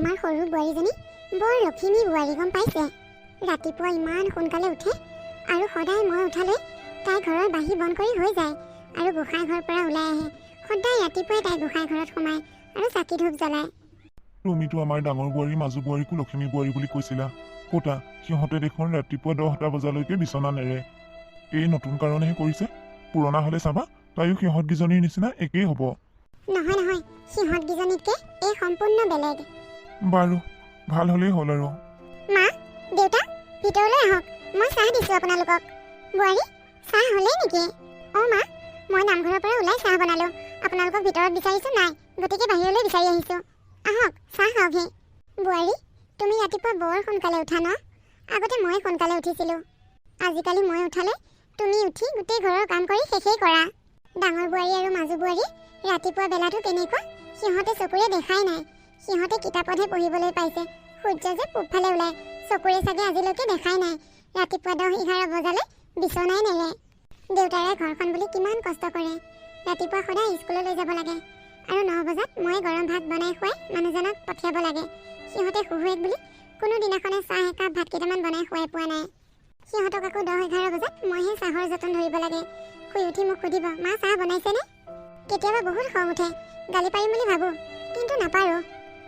আমাৰ সৰু বোৱাৰীজনী বৰ লখিমী বোৱাৰী, গম পাইছে? ৰাতিপুৱা ইমান সোনকালে উঠে আৰু সদায় মই উঠালৈ তাই ঘৰৰ বাহি বন্ধ কৰি হৈ যায় আৰু গোসাঁই ঘৰৰ পৰা ওলাই আহে। সদায় ৰাতিপুৱাই তাই গোসাঁই ঘৰত সোমায় আৰু চাকি ধূপ জ্বলায়। তুমিতো আমাৰ ডাঙৰ বোৱাৰী মাজু বোৱাৰীকো লখিমী বোৱাৰী বুলি কৈছিলা। ক'তা সিহঁতে দেখোন ৰাতিপুৱা 10টা বজালৈকে বিচনা নেৰে। এই নতুন কাৰণেহে কৰিছে। পুৰণা হ'লে চাবা তাইও সিহঁতকেইজনীৰ নিচিনা একেই হ'ব। নহয় নহয়, সিহঁতকেইজনীতকৈ এই সম্পূৰ্ণ বেলেগ। বাৰু ভাল হ'লেই হ'ল আৰু। মা, দেউতা, ভিতৰলৈ আহক, মই চাহ দিছোঁ আপোনালোকক। বোৱাৰী, চাহ হ'লেই নেকি? অঁ মা, মই নামঘৰৰ পৰা ওলাই চাহ বনালোঁ। আপোনালোকক ভিতৰত বিচাৰিছোঁ নাই, গতিকে বাহিৰলৈ বিচাৰি আহিছোঁ। আহক, চাহ খাওকহি। বোৱাৰী, তুমি ৰাতিপুৱা বৰ সোনকালে উঠা ন? আগতে মই সোনকালে উঠিছিলোঁ। আজিকালি মই উঠালৈ তুমি উঠি গোটেই ঘৰৰ কাম কৰি শেষেই কৰা। ডাঙৰ বোৱাৰী আৰু মাজু বোৱাৰী ৰাতিপুৱা বেলাটো কেনেকুৱা সিহঁতে চকুৰে দেখাই নাই। সিহঁতে কিতাপতহে পঢ়িবলৈ পাইছে। সূৰ্য যে পূবফালে ওলায়, চকুৰে চাগে আজিলৈকে দেখাই নাই। ৰাতিপুৱা 10-11 বজালৈ বিচনাই নেৰে। দেউতাৰে ঘৰখন বুলি কিমান কষ্ট কৰে। ৰাতিপুৱা সদায় স্কুললৈ যাব লাগে আৰু 9 বজাত মই গৰম ভাত বনাই খুৱাই মানুহজনক পঠিয়াব লাগে। সিহঁতে শুহুৱেক বুলি কোনো দিনাখনে চাহ একাপ ভাত কেইটামান বনাই খুৱাই পোৱা নাই। সিহঁতক আকৌ 10-11 বজাত মইহে চাহৰ যতন ধৰিব লাগে। শুই উঠি মোক সুধিব, মা চাহ বনাইছেনে? কেতিয়াবা বহুত খং উঠে, গালি পাৰিম বুলি ভাবোঁ, কিন্তু নাপাৰোঁ।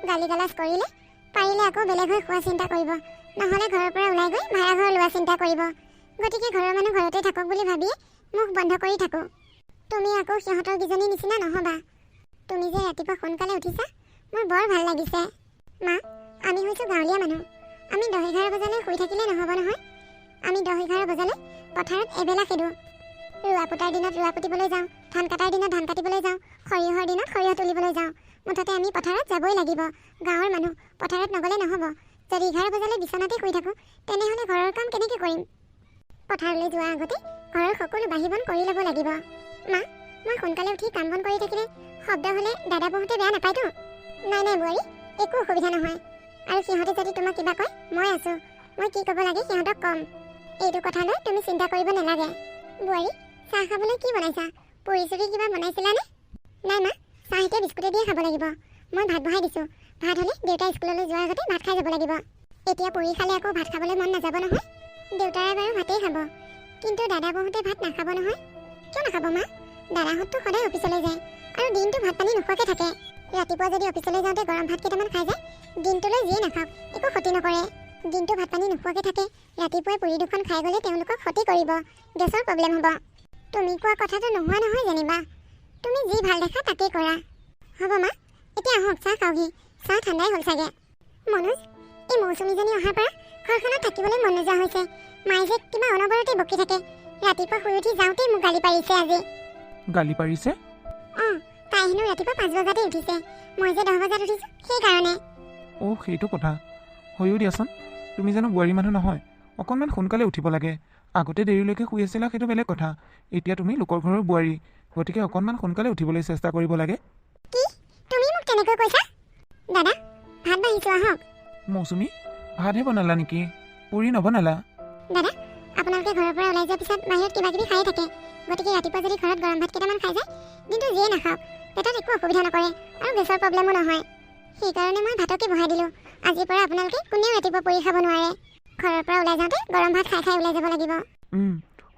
গালি গালাজ কৰিলে পাৰিলে আকৌ বেলেগ হৈ খোৱা চিন্তা কৰিব, নহ'লে ঘৰৰ পৰা ওলাই গৈ ভাড়া ঘৰ লোৱা চিন্তা কৰিব। গতিকে ঘৰৰ মানুহ ঘৰতে থাকক বুলি ভাবিয়ে মুখ বন্ধ কৰি থাকোঁ। তুমি আকৌ সিহঁতৰ কেইজনী নিচিনা নহ'বা। তুমি যে ৰাতিপুৱা সোনকালে উঠিছা, মোৰ বৰ ভাল লাগিছে। মা, আমি হৈছোঁ গাঁৱলীয়া মানুহ। আমি 10-11 বজালৈ শুই থাকিলে নহ'ব নহয়। আমি 10-11 বজালৈ পথাৰত এবেলা খেদোঁ। ৰোৱা পোতাৰ দিনত ৰোৱা পুতিবলৈ যাওঁ, ধান কাটাৰ দিনত ধান কাটিবলৈ যাওঁ, সৰিয়হৰ দিনত সৰিয়হ তুলিবলৈ যাওঁ। মুঠতে আমি পথাৰত যাবই লাগিব। গাঁৱৰ মানুহ, পথাৰত নগ'লে নহ'ব। যদি 11 বজালৈ বিচনাতে শুই থাকোঁ, তেনেহ'লে ঘৰৰ কাম কেনেকৈ কৰিম? পথাৰলৈ যোৱাৰ আগতে ঘৰৰ সকলো বাহি বন কৰি ল'ব লাগিব। মা, মই সোনকালে উঠি কাম বন কৰি থাকিলে শব্দ হ'লে দাদা বহুতে বেয়া নাপায়তো? নাই নাই বোৱাৰী, একো অসুবিধা নহয়। আৰু সিহঁতে যদি তোমাক কিবা কয়, মই আছোঁ। মই কি ক'ব লাগে সিহঁতক ক'ম। এইটো কথা লৈ তুমি চিন্তা কৰিব নালাগে। বোৱাৰী, চাহ খাবলৈ কি বনাইছা? পুৰি চুৰি কিবা বনাইছিলানে? নাই মা, চাহ এতিয়া বিস্কুটে দিয়ে খাব লাগিব। মই ভাত বহাই দিছোঁ। ভাত হ'লে দেউতা স্কুললৈ যোৱাৰ আগতে ভাত খাই যাব লাগিব। এতিয়া পুৰি খালে আকৌ ভাত খাবলৈ মন নাযাব নহয়। দেউতাৰে বাৰু ভাতেই খাব, কিন্তু দাদা বহুতে ভাত নাখাব নহয়। কিয় নাখাব মা? দাদাহঁততো সদায় অফিচলৈ যায় আৰু দিনটো ভাত পানী নোখোৱাকৈ থাকে। ৰাতিপুৱা যদি অফিচলৈ যাওঁতে গৰম ভাত কেইটামান খাই যায়, দিনটোলৈ যিয়ে নাখাওক একো ক্ষতি নকৰে। দিনটো ভাত পানী নোখোৱাকৈ থাকে, ৰাতিপুৱাই পুৰি দুখন খাই গ'লে তেওঁলোকক ক্ষতি কৰিব, গেছৰ প্ৰব্লেম হ'ব। তুমি কোৱা কথাটো নোহোৱা নহয় যেনিবা। তুমি যি ভাল দেখা তাকেই কৰা। হ'ব মা, এতিয়া আহক চাহ খাওঁহি। চাহ ঠাণ্ডাই হ'ল চাগে। মনোজ, এই মৌচুমীজনী অহাৰ পৰা ঘৰখনত থাকিবলৈ মন নোযোৱা হৈছে। মায়ে যে কিবা অনবৰতে বকি থাকে। ৰাতিপুৱা শুই উঠি যাওঁতেই মোক গালি পাৰিছে আজি। গালি পাৰিছে? অঁ, তাই হেনো ৰাতিপুৱা 5 বজাতে উঠিছে। মই যে 10 বজাত উঠিছোঁ, সেইকাৰণে। অ' সেইটো কথা। হয়ো দিয়াচোন, তুমি জানো বোৱাৰী মানুহ নহয়? অকণমান সোনকালে উঠিব লাগে। আগতে দেৰিলৈকে শুই আছিলা সেইটো বেলেগ কথা। এতিয়া তুমি লোকৰ ঘৰৰ বোৱাৰী, গতিকে অকণমান সোনকালে উঠিবলৈ চেষ্টা কৰিব লাগে। কি? তুমি মোক তেনেকৈ কৈছা? দাদা, ভাত বাঢ়িছোঁ আহক। মৌচুমী, ভাতহে বনালা নেকি? পুৰি নবনালা? দাদা, আপোনালোকে ঘৰৰ পৰা ওলাই যোৱাৰ পিছত বাহিৰত কিবা কিবি খাই থাকে। গতিকে ৰাতিপুৱা যদি ঘৰত গৰম ভাত কেইটামান খাই যায়, দিনটো যিয়ে নাখাওক পেটত একো অসুবিধা নকৰে আৰু গেছৰ প্ৰব্লেমো নহয়। সেইকাৰণে মই ভাতকে বহাই দিলোঁ। আজিৰ পৰা আপোনালোকে কোনেও ৰাতিপুৱা পুৰি খাব নোৱাৰে। ঘৰৰ পৰা ওলাই যাওঁতে গৰম ভাত খাই খাই ওলাই যাব লাগিব।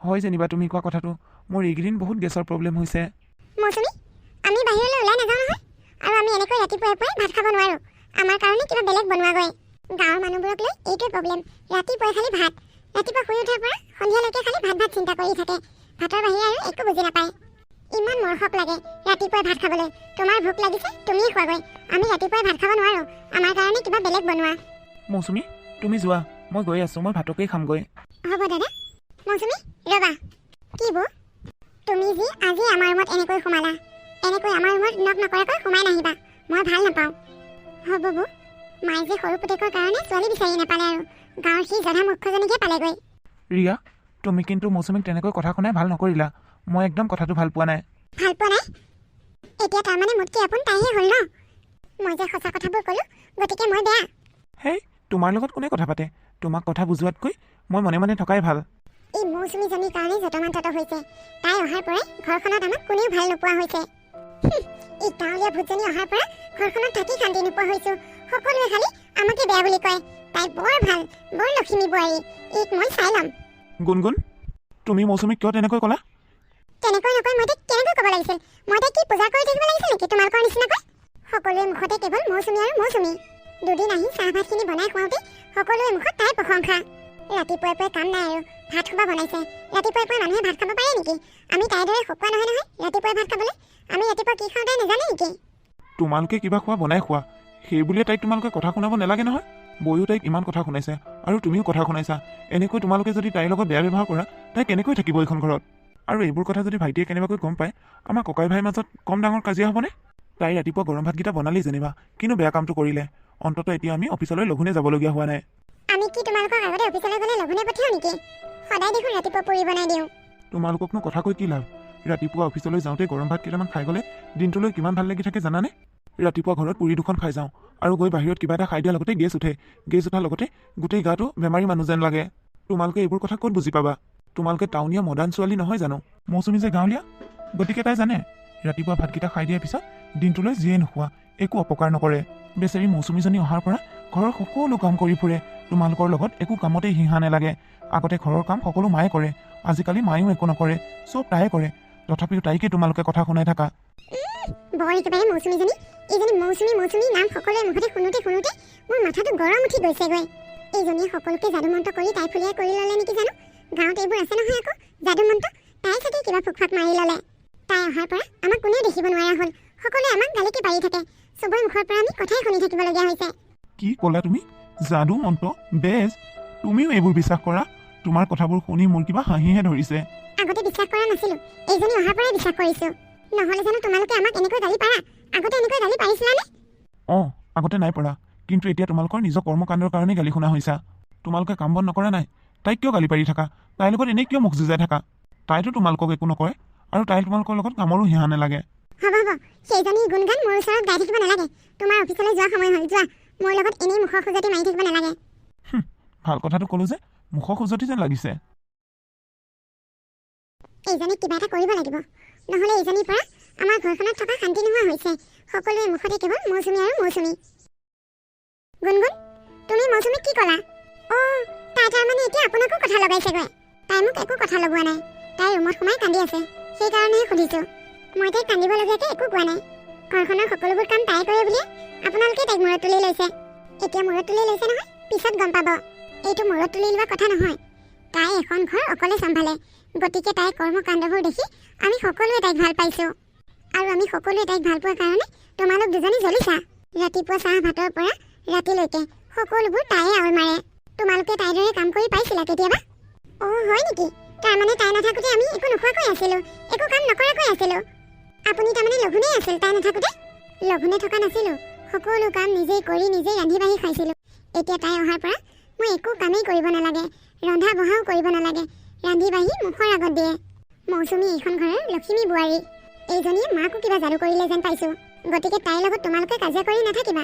হয় যেনিবা তুমি কোৱা কথাটো। মোৰ এইকেইদিন বহুত গেছৰ প্ৰব্লেম হৈছে। মৌচুমী, আমি বাহিৰলৈ ওলাই নাযাওঁ নহয়, আৰু আমি এনেকৈ ৰাতিপুৱাই পুৱাই ভাত খাব নোৱাৰোঁ। আমাৰ কাৰণে কিবা বেলেগ বনোৱাগৈ। গাঁৱৰ মানুহবোৰক লৈ এইটোৱে প্ৰব্লেম। ৰাতিপুৱাই খালি ভাত, ৰাতিপুৱা শুই উঠাৰ পৰা সন্ধিয়ালৈকে খালি ভাত ভাত চিন্তা কৰি থাকে। ভাতৰ বাহিৰে আৰু একো বুজি নাপায়। ইমান মৰসক লাগে ৰাতিপুৱাই ভাত খাবলৈ। তোমাৰ ভোক লাগিছে তুমিয়ে খোৱাগৈ। আমি ৰাতিপুৱাই ভাত খাব নোৱাৰোঁ। আমাৰ কাৰণে কিবা বেলেগ বনোৱা। মৌচুমী, তুমি যোৱা, মই গৈ আছোঁ। মই ভাতকেই খামগৈ। হ'ব দাদা। মৌচুমী, ৰ'বা। কি বৌ, তুমি যি আজি আমাৰ ৰুমত এনেকৈ সোমালা, এনেকৈ আমাৰ ৰুমত নক নকৰাকৈ সোমাই নাহিবা। মই ভাল নাপাওঁ। হ'ব বৌ, মায়ে যে সৰু পুতেকৰ কাৰণে ছোৱালী বিচাৰি নাপালে আৰু গাঁৱৰ সি জধা মূৰ্খজনীকে পালেগৈ। ৰিয়া, তুমি কিন্তু মৌচুমীক তেনেকৈ কথা শুনাই ভাল নকৰিলা। মই একদম কথাটো ভাল পোৱা নাই। ভাল পোৱা নাই? এতিয়া তাৰমানে মোতকৈ আপোন তাইহে হ'ল ন? মই যে সঁচা কথাবোৰ ক'লোঁ, গতিকে মই বেয়া? হেই, তোমাৰ লগত কোনে কথা পাতে? তোমাক কথা বুজোৱাতকৈ মই মনে মনে থকাই ভাল। এই মৌচুমীজনীৰ কাৰণে যতমান তত হৈছে। তাই অহাৰ পৰাই ঘৰখনত আমাক কোনেও ভাল নোপোৱা হৈছে। এই গাঁৱলীয়া ভূতজনী অহাৰ পৰা ঘৰখনত থাকি শান্তি নোপোৱা হৈছো। সকলোৱে খালি আমাকে বেয়া বুলি কয়। তাই বৰ ভাল, বৰ লখিমী বোৱাৰী। এইক মই চাই ল'ম। গুণগুণ, তুমি মৌচুমীক কিয় তেনেকৈ ক'লা? তেনেকৈ নকয় মই তাইক কেনেকৈ ক'ব লাগিছিল? মই তাইক কি পূজা কৰি থাকিব লাগিছিল নেকি তোমালোকৰ নিচিনাকৈ? সকলোৰে মুখতে কেৱল মৌচুমী আৰু মৌচুমী। দুদিন আহি চাহ ভাতখিনি বনাই খুৱাওঁতে সকলোৰে মুখত তাইৰ প্ৰশংসা। ৰাতিপুৱাই পুৱাই কাম নাই আৰু ভাত খোৱা বনাইছে। ৰাতিপুৱাই পুৱাই মানুহে ভাত খাব পাৰে নেকি? আমি তাইৰ দৰে শুকোৱা নহয় নহয় ৰাতিপুৱাই ভাত খাবলৈ। আমি ৰাতিপুৱা কি খাওঁ তাই নাজানে নেকি? তোমালোকে কিবা খোৱা বনাই খোৱা, সেই বুলিয়ে তাইক তোমালোকে কথা শুনাব নালাগে নহয়। বৈও তাইক ইমান কথা শুনাইছে আৰু তুমিও কথা শুনাইছা। এনেকৈ তোমালোকে যদি তাইৰ লগত বেয়া ব্যৱহাৰ কৰা, তাই কেনেকৈ থাকিব এইখন ঘৰত? আৰু এইবোৰ কথা যদি ভাইটিয়ে কেনেবাকৈ গম পায়, আমাৰ ককাই ভাইৰ মাজত কম ডাঙৰ কাজিয়া হ'বনে? তাই ৰাতিপুৱা গৰম ভাতকেইটা বনালেই যেনিবা, কিন্তু বেয়া কামটো কৰিলে। অন্ততঃ এতিয়া আমি অফিচলৈ লঘোণে যাবলগীয়া হোৱা নাই। আমি কি তোমালোকক আগতে অফিচলৈ গ'লে লঘোণে পঠিয়াও নেকি? সদায় দেখোন ৰাতিপুৱা পুৰি বনাই দিওঁ। তোমালোককনো কথা কৈ কি লাভ? ৰাতিপুৱা অফিচলৈ যাওঁতে গৰম ভাত কেইটামান খাই গ'লে দিনটোলৈ কিমান ভাল লাগি থাকে জানানে? ৰাতিপুৱা ঘৰত পুৰি দুখন খাই যাওঁ আৰু গৈ বাহিৰত কিবা এটা খাই দিয়াৰ লগতে গেছ উঠে। গেছ উঠাৰ লগতে গোটেই গাটো বেমাৰী মানুহ যেন লাগে। তোমালোকে এইবোৰ কথা ক'ত বুজি পাবা? তোমালোকে টাউনীয়া মডাৰ্ণ ছোৱালী নহয় জানো? মৌচুমী যে গাঁৱলীয়া, গতিকে তাই জানে ৰাতিপুৱা ভাতকেইটা খাই দিয়াৰ পিছত দিনটোলৈ যিয়ে নোখোৱা একো অপকাৰ নকৰে। বেচেৰী মৌচুমীজনী অহাৰ পৰা ঘৰৰ সকলো কাম কৰি ফুৰে। তোমালোকৰ লগত একো কামতেই হিংসা নালাগে। আগতে ঘৰৰ কাম সকলো মায়ে কৰে, আজিকালি মায়েও একো নকৰে, চব তায়ে কৰে। তথাপিও তাইকে তোমালোকে কথা শুনাই থাকা। বৰ একেবাৰে মৌচুমীজনী, এইজনী মৌচুমী মৌচুমী নাম সকলোৰে মুখতে শুনোতে শুনোতে মোৰ মাথাটো গৰম উঠি গৈছেগৈ। এইজনীয়ে সকলোকে যাদু মন্ত্ৰ কৰি তাই ফুলিয়াই কৰি ল'লে নেকি জানো? গাঁৱত এইবোৰ আছে নহয় আকৌ যাদু মন্ত্ৰ। তাই চাগে কিবা ফুকফাক মাৰি ল'লে। তাই অহাৰ পৰা আমাক কোনেও দেখিব নোৱাৰা হ'ল। সকলোৱে আমাক গালিকে পাৰি থাকে। চবৰে মুখৰ পৰা আমি কথাই শুনি থাকিবলগীয়া হৈছে। কি ক'লা তুমি? যাদু মন্ত্ৰ? বেজ, তুমিও এইবোৰ বিশ্বাস কৰা? তোমাৰ কথাবোৰ শুনি মোৰ কিবা হাঁহিহে ধৰিছে। আগতে বিশ্বাস কৰা নাছিলো, এইজনী অহাৰ পৰাই বিশ্বাস কৰিছো। নহ'লে জানো তোমালোকে আমাক এনেকৈ গালি পাৰা? আগতে এনেকৈ গালি পাৰিছিলানে? অঁ, আগতে নাই পৰা, কিন্তু এতিয়া তোমালোকৰ নিজৰ কৰ্মকাণ্ডৰ কাৰণে গালি শুনা হৈছা। তোমালোকে কাম বন নকৰা নাই, তাইক কিয় গালি পাৰি থাকা? তাইৰ লগত এনেই কিয় মুখ যুঁজাই থাকা? তাইতো তোমালোকক একো নকয় আৰু তাই তোমালোকৰ লগত কামৰো হিহা নালাগে। হ'ব হ'ব, সেইজনী গুণগান মোৰ ওচৰত গাই থাকিব নালাগে। তোমাৰ অফিচলৈ যোৱা সময় হ'ল, যোৱা। মোৰ লগত এনেই মুখৰ খোজতি মাৰি থাকিব নালাগে। ভাল কথাটো ক'লো যে মুখৰ খোজতি যেন লাগিছে। এইজনীক কিবা এটা কৰিব লাগিব, নহ'লে এইজনীৰ পৰা আমাৰ ঘৰখনত থকা শান্তি নোহোৱা হৈছে। সকলোৰে মুখতে কেৱল মৌচুমী আৰু মৌচুমী। গুণগুণ, তুমি মৌচুমীক কি ক'লা? অঁ, তাই তাৰমানে এতিয়া আপোনাকো কথা লগাইছেগৈ। তাই মোক একো কথা লগোৱা নাই। তাই ৰুমত সোমাই কান্দি আছে, সেইকাৰণেহে সুধিছোঁ। মই তাইক কান্দিবলগীয়াকৈ একো কোৱা নাই। ঘৰখনৰ সকলোবোৰ কাম তাই কৰে বুলিয়ে আপোনালোকে তাইক মূৰত তুলি লৈছে। এতিয়া মূৰত তুলি লৈছে নহয়, পিছত গম পাব। এইটো মূৰত তুলি লোৱা কথা নহয়। তাই এখন ঘৰ অকলে চম্ভালে, গতিকে তাইৰ কৰ্মকাণ্ডবোৰ দেখি আমি সকলোৱে তাইক ভাল পাইছোঁ। আৰু আমি সকলোৱে তাইক ভাল পোৱাৰ কাৰণে তোমালোক দুজনী জ্বলিছা। ৰাতিপুৱা চাহ ভাতৰ পৰা ৰাতিলৈকে সকলোবোৰ তাইয়ে আউল মাৰে। তোমালোকে তাইৰ দৰে কাম কৰি পাইছিলা কেতিয়াবা? অঁ, হয় নেকি? তাৰমানে তাই নাথাকোঁতে আমি একো নোখোৱাকৈ আছিলোঁ, একো কাম নকৰাকৈ আছিলোঁ। আপুনি তাৰমানে লঘোণেই আছিল তাই নাথাকোঁতে? লঘোণে থকা নাছিলোঁ, সকলো কাম নিজেই কৰি নিজেই ৰান্ধি বাঢ়ি খাইছিলোঁ। এতিয়া তাই অহাৰ পৰা মই একো কামেই কৰিব নালাগে, ৰন্ধা বঢ়াও কৰিব নালাগে। ৰান্ধি বাঢ়ি মুখৰ আগত দিয়ে। মৌচুমী এইখন ঘৰৰ লখিমী বোৱাৰী। এইজনীয়ে মাকো কিবা যাদু কৰিলে যেন পাইছোঁ। গতিকে তাইৰ লগত তোমালোকে কাজিয়া কৰি নাথাকিবা।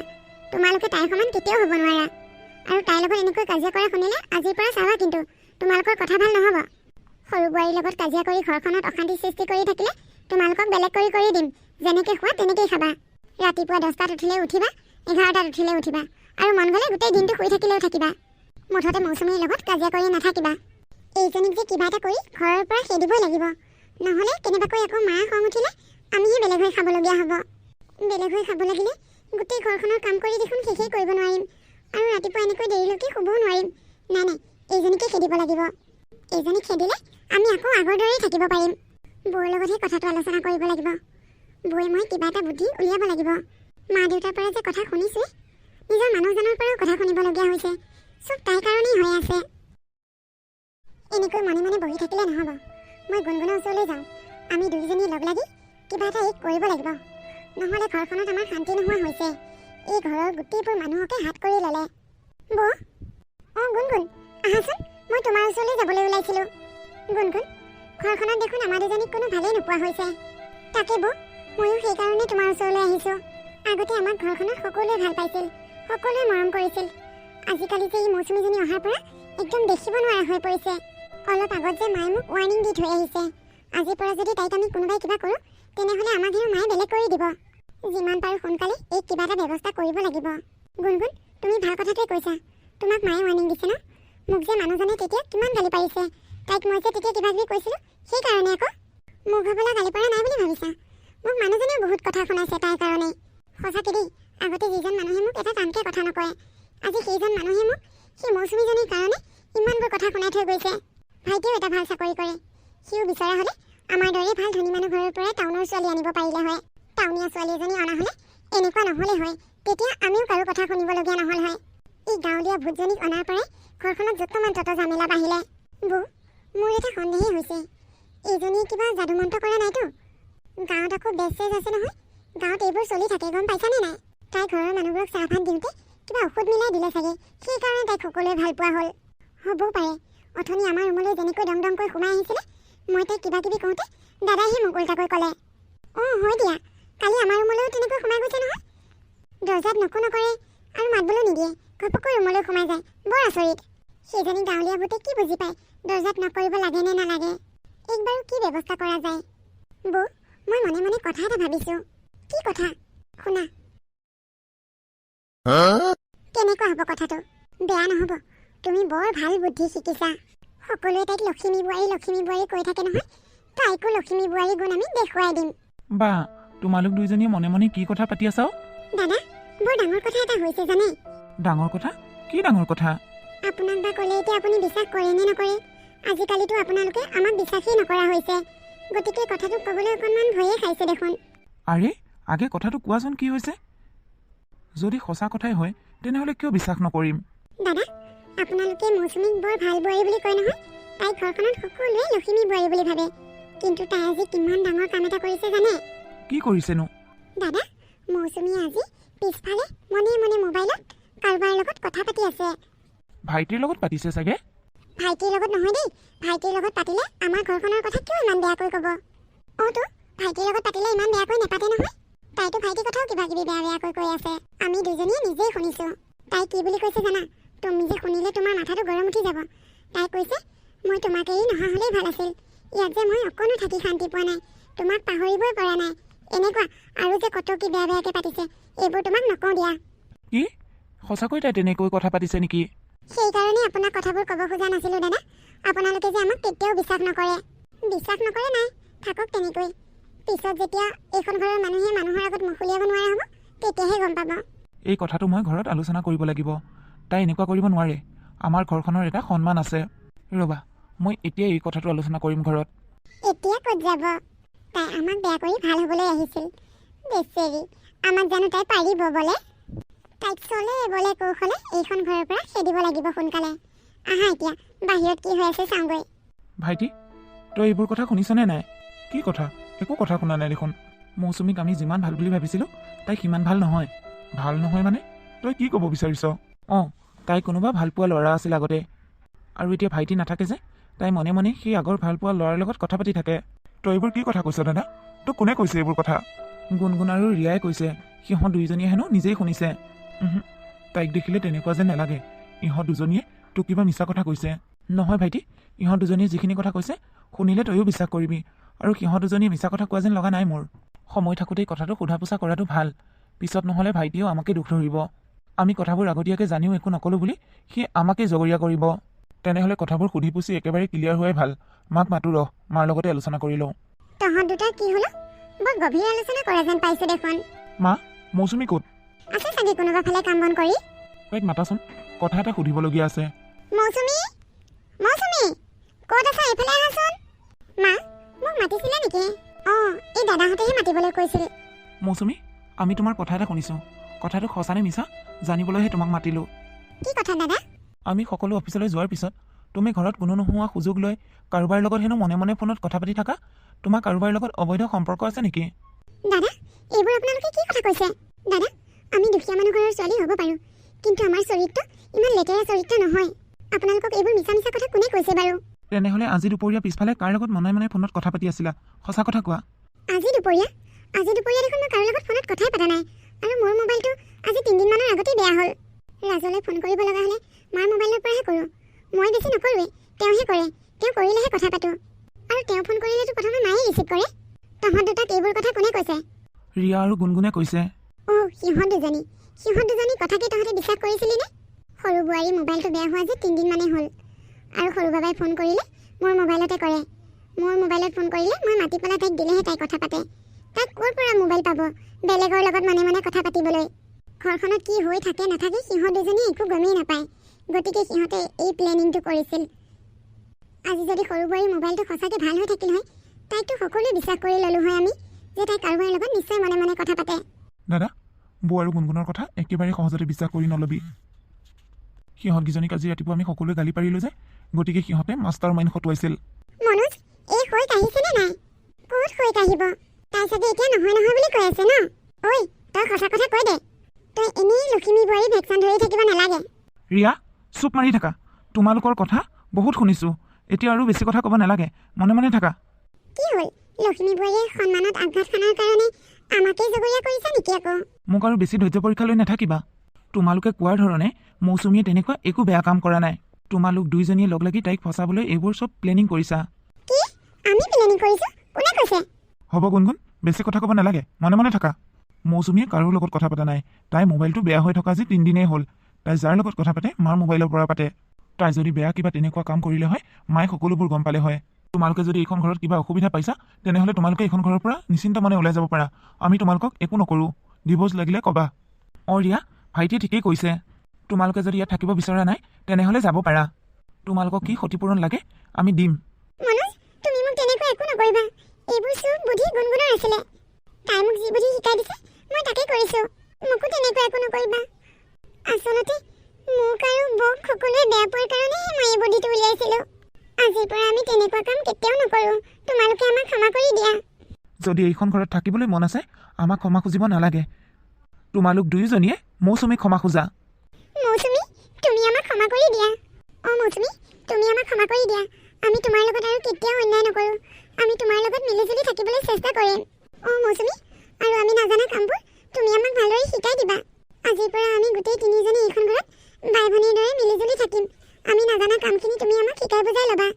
তোমালোকে তাইৰ সমান কেতিয়াও হ'ব নোৱাৰা। আৰু তাইৰ লগত এনেকৈ কাজিয়া কৰা শুনিলে আজিৰ পৰা চাবা কিন্তু তোমালোকৰ কথা ভাল নহ'ব। সৰু বোৱাৰীৰ লগত কাজিয়া কৰি ঘৰখনত অশান্তি সৃষ্টি কৰি থাকিলে তোমালোকক বেলেগ কৰি দিম। যেনেকৈ খোৱা তেনেকেই খাবা। ৰাতিপুৱা 10টাত উঠিলে উঠিবা, 11টাত উঠিলে উঠিবা, আৰু মন গ'লে গোটেই দিনটো শুই থাকিলেও থাকিবা। মুঠতে মৌচুমীৰ লগত কাজিয়া কৰি নাথাকিবা। এইজনীক যে কিবা এটা কৰি ঘৰৰ পৰা খেদিবই লাগিব, নহ'লে কেনেবাকৈ আকৌ মা খং উঠিলে আমিহে বেলেগ হৈ খাবলগীয়া হ'ব। বেলেগ হৈ খাব লাগিলে গোটেই ঘৰখনৰ কাম কৰি দেখোন শেষেই কৰিব নোৱাৰিম, আৰু ৰাতিপুৱা এনেকৈ দেৰিলৈকে শুবও নোৱাৰিম। নাই নাই, এইজনীকে খেদিব লাগিব। এইজনীক খেদিলে আমি আকৌ আগৰ দৰেই থাকিব পাৰিম। বৌৰ লগতহে কথাটো আলোচনা কৰিব লাগিব। বৌয়ে মই কিবা এটা বুদ্ধি উলিয়াব লাগিব। মা দেউতাৰ পৰা যে কথা শুনিছোঁৱে, নিজৰ মানুহজনৰ পৰাও কথা শুনিবলগীয়া হৈছে। চব তাইৰ কাৰণেই হৈ আছে। এনেকৈ মনে মনে বহি থাকিলে নহ'ব। মই গুণগুণৰ ওচৰলৈ যাওঁ। আমি দুয়োজনী লগ লাগি কিবা এটা কৰিব লাগিব, নহ'লে ঘৰখনত আমাৰ শান্তি নোহোৱা হৈছে। এই ঘৰৰ গোটেইবোৰ মানুহকে হাত কৰি ল'লে। বৌ, অঁ গুণগুণ, আহাচোন, মই তোমাৰ ওচৰলৈ যাবলৈ ওলাইছিলোঁ। গুণগুণ, ঘৰখনত দেখোন আমাৰ দুজনীক কোনো ভালেই নোপোৱা হৈছে। তাকে বৌ, ময়ো সেইকাৰণে তোমাৰ ওচৰলৈ আহিছোঁ। আগতে আমাক ঘৰখনত সকলোৱে ভাল পাইছিল, সকলোৱে মৰম কৰিছিল। আজিকালি যে এই মৌচুমীজনী অহাৰ পৰা একদম দেখিব নোৱাৰা হৈ পৰিছে। অলপ আগত যে মায়ে মোক ৱাৰ্ণিং দি থৈ আহিছে, আজিৰ পৰা যদি তাইক আমি কোনোবাই কিবা কৰোঁ তেনেহ'লে আমাক হেনো মায়ে বেলেগ কৰি দিব। যিমান পাৰোঁ সোনকালে এই কিবা এটা ব্যৱস্থা কৰিব লাগিব। গুণগুণ, তুমি ভাল কথাটোৱে কৈছা। তোমাক মায়ে ৱাৰ্ণিং দিছে ন? মোক যে মানুহজনে তেতিয়া কিমান গালি পাৰিছে। তাইক মই যে তেতিয়া কিবা কিবি কৈছিলোঁ, সেইকাৰণে আকৌ। মোক হ'বলৈ গালি পৰা নাই বুলি ভাবিছা? মোক মানুহজনেও বহুত কথা শুনাইছে তাইৰ কাৰণে। সঁচাকৈ দেই, আগতে যিজন মানুহে মোক এটা টানকৈ কথা নকয়, আজি সেইজন মানুহে মোক সেই মৌচুমীজনীৰ কাৰণে ইমানবোৰ কথা শুনাই থৈ গৈছে। ভাইটিয়েও এটা ভাল চাকৰি কৰে। সিও বিচৰা হ'লে আমাৰ দৰে ভাল ধনী মানুহ ঘৰৰ পৰাই টাউনৰ ছোৱালী আনিব পাৰিলে হয়। টাউনীয়া ছোৱালী এজনী অনা হ'লে এনেকুৱা নহ'লে হয়। তেতিয়া আমিও কাৰো কথা শুনিবলগীয়া নহ'ল হয়। এই গাঁৱলীয়া ভূতজনীক অনাৰ পৰাই ঘৰখনত যতমান তত জামেলা বাঢ়িলে। বৌ, মোৰ এটা সন্দেহেই হৈছে, এইজনীয়ে কিবা যাদু মন্ত্ৰ কৰা নাইতো? গাঁৱত আকৌ বেজ চেজ আছে নহয়। গাঁৱত এইবোৰ চলি থাকে, গম পাইছানে নাই? তাই ঘৰৰ মানুহবোৰক চাহ ভাত দিওঁতে কিবা ঔষধ মিলাই দিলে চাগে, সেইকাৰণে তাইক সকলোৱে ভাল পোৱা হ'ল। হ'বও পাৰে। অথনি আমাৰ ৰুমলৈ যেনেকৈ দম দমকৈ সোমাই আহিছিলে, মই তাইক কিবা কিবি কওঁতে দাদাইহে মোক উল্টাকৈ ক'লে। অঁ হয় দিয়া, কালি আমাৰ ৰুমলৈও তেনেকৈ সোমাই গৈছে নহয়। দৰ্জাত নকো নকৰে আৰু মাতবোলো নিদিয়ে, ঘপককৈ ৰুমলৈ সোমাই যায়। বৰ আচৰিত। সেইজনী গাঁৱলীয়া ভূতে কি বুজি পায় দৰ্জাত নকৰিব লাগে নে নালাগে? এইবাৰো কি ব্যৱস্থা কৰা যায়? বৌ, মই মনে মনে কথা এটা ভাবিছোঁ। কি কথা? শুনা। কেনেকুৱা হ'ব কথাটো? বেয়া নহ'ব। তুমি বৰ ভাল বুদ্ধি শিকিছা। সকলোৱে তাইক লখিমী বোৱাৰী কৈ থাকে নহয়। তাইকো লখিমী বোৱাৰী গুণ আমি দেখুৱাই দিম। বা, তোমালোক দুইজনীয়ে মনে মনে কি কথা পাতি আছা? দাদা, বৰ ডাঙৰ কথা এটা হৈছে জানে? ডাঙৰ কথা? কি ডাঙৰ কথা? আপোনাক বা ক'লে এতিয়া আপুনি বিশ্বাস কৰে নে নকৰে? আজিকালিতো আপোনালোকে আমাক বিশ্বাসেই নকৰা হৈছে। গতিকে কথাটো ক'বলৈ অকণমান ভয়ে খাইছে দেখোন। আৰে, আগে কথাটো কোৱাচোন, কি হৈছে? যদি সঁচা কথাই হয় তেনেহ'লে কিয় বিশ্বাস নকৰিম? দাদা, আপোনালোকে মৌচুমীক বৰ ভাল বোৱাৰী বুলি কয় নহয়। তাই ঘৰখনত সকলোৱে লখিমী বোৱাৰী বুলি ভাবে। কিন্তু তাই আজি কিমান ডাঙৰ কাম এটা কৰিছে জানে? কি কৰিছেনো? দাদা, মৌচুমীয়ে আজি পিছফালে মনে মনে মোবাইলত কাৰোবাৰ লগত কথা পাতি আছে। ভাইটিৰ লগত পাতিছে চাগে? ভাইটিৰ লগত নহয় দেই। ভাইটিৰ লগত পাতিলে আমাৰ ঘৰখনৰ কথা কিয় ইমান বেয়াকৈ ক'ব? অ'তো, ভাইটিৰ লগত পাতিলে ইমান বেয়াকৈ নেপাতে নহয়। তাইতো ভাইটিৰ কথাও কিবা কিবি বেয়াকৈ কৈ আছে। আমি দুজনীয়ে নিজেই শুনিছোঁ। তাই কি বুলি কৈছে জানা? তুমি যে শুনিলে তোমাৰ মাথাটো গৰম উঠি যাব। তাই কৈছে, মই তোমাক এৰি নহা হ'লেই ভাল আছিল। ইয়াত যে মই অকণো থাকি শান্তি পোৱা নাই। তোমাক পাহৰিবই পৰা নাই। এনেকুৱা আৰু যে কত কি বেয়াকৈ পাতিছে, এইবোৰ তোমাক নকওঁ দিয়া। কি? সঁচাকৈ তাই তেনেকৈ কথা পাতিছে নেকি? সেইকাৰণে আপোনাক কথাবোৰ ক'ব খোজা নাছিলোঁ দাদা। আপোনালোকে যে আমাক কেতিয়াও বিশ্বাস নকৰে। বিশ্বাস নকৰে নাই, থাকক তেনেকৈ। পিছত যেতিয়া এইখন ঘৰৰ মানুহে মানুহৰ আগত মুখ উলিয়াব নোৱাৰা হ'ব, তেতিয়াহে গম পাব। এই কথাটো মই ঘৰত আলোচনা কৰিব লাগিব। তাই এনেকুৱা কৰিব নোৱাৰে। আমাৰ ঘৰখনৰ এটা সন্মান আছে। ৰ'বা, মই এতিয়া এই কথাটো আলোচনা কৰিম ঘৰত। এতিয়া ক'ত যাব? তাই আমাক বেয়া কৰি ভাল হ'বলৈ আহিছিল। বেচেৰি, আমাক জানো তাই পাৰিব বোলে? তাইক চলে বলে কৌশলে এইখন ঘৰৰ পৰা খেদিব লাগিব সোনকালে। আহা এতিয়া, বাহিৰত কি হৈ আছে চাওঁগৈ। ভাইটি, তই এইবোৰ কথা শুনিছনে নাই? কি কথা? একো কথা শুনা নাই দেখোন। মৌচুমীক আমি যিমান ভাল বুলি ভাবিছিলোঁ, তাই সিমান ভাল নহয়। ভাল নহয় মানে? তই কি ক'ব বিচাৰিছ? অঁ, তাই কোনোবা ভালপোৱা ল'ৰা আছিল আগতে। আৰু এতিয়া ভাইটি নাথাকে যে, তাই মনে মনে সেই আগৰ ভালপোৱা ল'ৰাৰ লগত কথা পাতি থাকে। তই এইবোৰ কি কথা কৈছ দাদা? তোক কোনে কৈছে এইবোৰ কথা? গুণগুণ আৰু ৰিয়াই কৈছে। সিহঁত দুইজনীয়ে হেনো নিজেই শুনিছে। তাইক দেখিলে তেনেকুৱা যেন নালাগে। ইহঁত দুজনীয়ে তোক কিবা মিছা কথা কৈছে। নহয় ভাইটি, ইহঁত দুজনীয়ে যিখিনি কথা কৈছে শুনিলে তয়ো বিশ্বাস কৰিবি। আৰু সিহঁত দুজনীয়ে মিছা কথা কোৱা যেন লগা নাই মোৰ। সময় থাকোঁতেই কথাটো সোধা পোছা কৰাটো ভাল। পিছত নহ'লে ভাইটিয়েও আমাকে দুখ ধৰিব। আমি কথাবোৰ আগতীয়াকৈ জানিও একো নকলোঁ বুলি সি আমাকেই জগৰীয়া কৰিব। তেনেহ'লে কথাবোৰ সুধি পুছি একেবাৰে ক্লিয়াৰ হোৱাই ভাল। মাক মাতো ৰহ, মাৰ লগতে আলোচনা কৰি লওঁ। তহঁত দুটা কি হ'লো? বৰ গভীৰ আলোচনা কৰা যেন পাইছোঁ দেখোন। মা, মৌচুমী ক'ত? আছে চাগে কোনোবা ফালে কাম বন কৰি। তাইক মাতাচোন, কথা এটা সুধিবলগীয়া আছে। মৌচুমী, মৌচুমী, ক'ত আছা? এইফালে আহাচোন। মা, মোক মাতিছিলে নেকি? অঁ, এই দাদাহঁতেহে মাতিবলৈ কৈছিল। মৌচুমী, আমি তোমাৰ কথা এটা শুনিছোঁ। কথাটো সঁচা নে মিছা জানিবলৈহে তোমাক মাতিলোঁ। কি কথা দাদা? আমি সকলো অফিচলৈ যোৱাৰ পিছত তুমি ঘৰত কোনো নোহোৱা সুযোগ লৈ কাৰোবাৰ লগত হেনো মনে মনে ফোনত কথা পাতি থাকা। তোমাৰ কাৰোবাৰ লগত অবৈধ সম্পৰ্ক আছে নেকি? দাদা, এইবোৰ আপোনালোকে কি কথা কৈছে? দাদা, আমি দুখীয়া মানুহ ঘৰৰ ছোৱালী হ'ব পাৰোঁ, কিন্তু আমাৰ চৰিত্ৰ ইমান লেতেৰা চৰিত্ৰ নহয়। আপোনালোকক এইবোৰ মিছা মিছা কথা কোনে কৈছে বাৰু? তেনেহ'লে আজি দুপৰীয়া পিছফালে কাৰ লগত মনে মনে ফোনত কথা পাতি আছিলা? সঁচা কথা কোৱা। আজি দুপৰীয়া দেখোন মই কাৰো লগত ফোনত কথাই পতা নাই। আৰু মোৰ মোবাইলটো আজি 3 দিনমানৰ আগতেই বেয়া হ'ল। ৰাজলৈ ফোন কৰিব লগা হ'লে মাৰ মোবাইলৰ পৰাহে কৰোঁ। মই বেছি নকৰোঁৱেই, তেওঁহে কৰে। তেওঁ কৰিলেহে কথা পাতোঁ। আৰু তেওঁ ফোন কৰিলেতো প্ৰথমে মায়ে ৰিচিভ কৰে। তহঁত দুটাক এইবোৰ কথা কোনে কৈছে? ৰিয়া আৰু গুণগুণে কৈছে। সিহঁত দুজনী কথাকে তহঁতে বিশ্বাস কৰিছিলি নে? সৰু বোৱাৰী মোবাইলটো বেয়া হোৱা যে 3 দিন মানে হ'ল, আৰু সৰু বাবাই ফোন কৰিলে মোৰ মোবাইলতে কৰে। মোৰ মোবাইলত ফোন কৰিলে মই মাতি পেলাই তাইক দিলেহে তাই কথা পাতে। তাইক ক'ৰ পৰা মোবাইল পাব বেলেগৰ লগত মনে কথা পাতিবলৈ? ঘৰখনত কি হৈ থাকে নাথাকে সিহঁত দুজনী একো গমেই নাপায়। গতিকে সিহঁতে এই প্লেনিংটো কৰিছিল। আজি যদি সৰু বোৱাৰীৰ মোবাইলটো সঁচাকৈ ভাল হৈ থাকিল হয়, তাইকতো সকলোৱে বিশ্বাস কৰি ল'লোঁ হয় আমি যে তাই কাৰোবাৰ লগত নিশ্চয় মনে কথা পাতে। দাদা, বৌ আৰু গুণগুণৰ কথা একেবাৰে সহজতে বিশ্বাস কৰি নল'বি। সিহঁতকেইজনীক আজি ৰাতিপুৱা আমি সকলোৱে গালি পাৰিলোঁ যে, গতিকে সিহঁতে মাষ্টাৰ মাইণ্ড খটুৱাইছিল। মনোজ, এই হৈ কাঢ়িছেনে নাই? ক'ত হৈ কাঢ়িব? তাই চাগে এতিয়া নহয় বুলি কৈ আছে ন? ঐ, তই সঁচা কথা কৈ দে। তই এনেই লখিমী বোৱাৰী ভেকচন ধৰি থাকিব নালাগে। ৰিয়া, চুপ মাৰি থাকা। তোমালোকৰ কথা বহুত শুনিছোঁ, এতিয়া আৰু বেছি কথা ক'ব নালাগে, মনে থাকা। কি হ'ল? লখিমী বোৱাৰীয়ে সন্মানত আঘাত সানাৰ কাৰণে আমাকেই জগৰীয়া কৰিছে নেকি আকৌ? মোক আৰু বেছি ধৈৰ্য পৰীক্ষা লৈ নাথাকিবা। তোমালোকে কোৱাৰ ধৰণে মৌচুমীয়ে তেনেকুৱা একো বেয়া কাম কৰা নাই। তোমালোক দুইজনীয়ে লগ লাগি তাইক ফচাবলৈ এইবোৰ চব প্লেনিং কৰিছা। কি? আমি প্লেনিং কৰিছোঁ? কোনে কৈছে? হ'ব গুণগুণ, বেছি কথা ক'ব নালাগে, মনে থাকা। মৌচুমীয়ে কাৰো লগত কথা পতা নাই। তাই মোবাইলটো বেয়া হৈ থকা আজি 3 দিনেই হ'ল। তাই যাৰ লগত কথা পাতে মাৰ মোবাইলৰ পৰা পাতে। তাই যদি বেয়া কিবা তেনেকুৱা কাম কৰিলে হয়, মায়ে সকলোবোৰ গম পালে হয়। তোমালোকে যদি এইখন ঘৰত কিবা অসুবিধা পাইছা, তেনেহ'লে তোমালোকে এইখন ঘৰৰ পৰা নিশ্চিন্ত মনে ওলাই যাব পাৰা। আমি তোমালোকক একো নকৰোঁ। ডিভ'ৰ্চ লাগিলে ক'বা। ৰিয়া, ভাইটিয়ে ঠিকেই কৈছে। তোমালোকে যদি ইয়াত থাকিব বিচৰা নাই, তেনেহ'লে যাব পাৰা। তোমালোকক কি ক্ষতিপূৰণ লাগে আমি দিম। মনোজ, তুমি মোক তেনেকুৱা একো নকৰিবা। এইবোৰ চব বুদ্ধি গুণগুণৰ আছিলে। তাই মোক যি বুদ্ধি শিকাই দিছে মই তাকে কৰিছোঁ। মোকো তেনেকুৱা একো নকৰিবা। আচলতে মোক আৰু বৌক সকলোৱে বেয়া পোৱাৰ কাৰণেহে মই এই বুদ্ধিটো উলিয়াইছিলোঁ। আজিৰ পৰা আমি তেনেকুৱা কাম কেতিয়াও নকৰোঁ। তোমালোকে আমাক ক্ষমা কৰি দিয়া। যদি এইখন ঘৰত থাকিবলৈ মন আছে, আমাক ক্ষমা খুজিব নালাগে। তোমালোক দুয়োজনীয়ে মৌচুমীক ক্ষমা খোজা। মৌচুমী, তুমি আমাক ক্ষমা কৰি দিয়া। মৌচুমী, তুমি আমাক ক্ষমা কৰি দিয়া। আমি তোমাৰ লগত আৰু কেতিয়াও অন্যায় নকৰোঁ। আমি তোমাৰ লগত মিলিজুলি থাকিবলৈ চেষ্টা কৰিম। মৌচুমী, আৰু আমি নাজানা কামবোৰ তুমি আমাক ভালদৰে শিকাই দিবা। আজিৰ পৰা আমি গোটেই 3জনী এইখন ঘৰত বাই ভনীৰ দৰে মিলিজুলি থাকিম। আমি নাজানা কামখিনি তুমি আমাক শিকাই বুজাই ল'বা।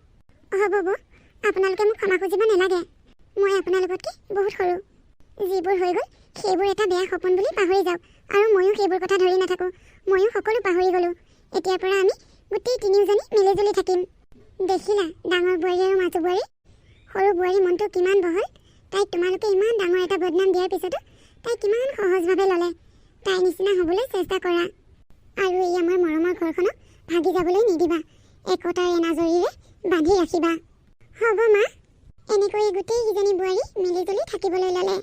হ'ব বৌ, আপোনালোকে মোক ক্ষমা খুজিব নালাগে। মই আপোনালোকতকৈ বহুত সৰু। যিবোৰ হৈ গ'ল সেইবোৰ এটা বেয়া সপোন বুলি পাহৰি যাওক, আৰু ময়ো সেইবোৰ কথা ধৰি নাথাকোঁ। ময়ো সকলো পাহৰি গ'লোঁ। এতিয়াৰ পৰা আমি গোটেই 3জনী মিলিজুলি থাকিম। দেখিলা ডাঙৰ বোৱাৰী আৰু মাজু বোৱাৰী? সৰু বোৱাৰী মনটো কিমান বহল। তাইক তোমালোকে ইমান ডাঙৰ এটা বদনাম দিয়াৰ পিছতো তাই কিমান সহজভাৱে ল'লে। তাইৰ নিচিনা হ'বলৈ চেষ্টা কৰা, আৰু এই আমাৰ মৰমৰ ঘৰখনক ভাগি যাবলৈ নিদিবা। একতাৰ এনাজৰীৰে বান্ধি ৰাখিবা। হ'ব মা, এনেকৈ গোটেইকেইজনী বোৱাৰী মিলিজুলি থাকিবলৈ ল'লে।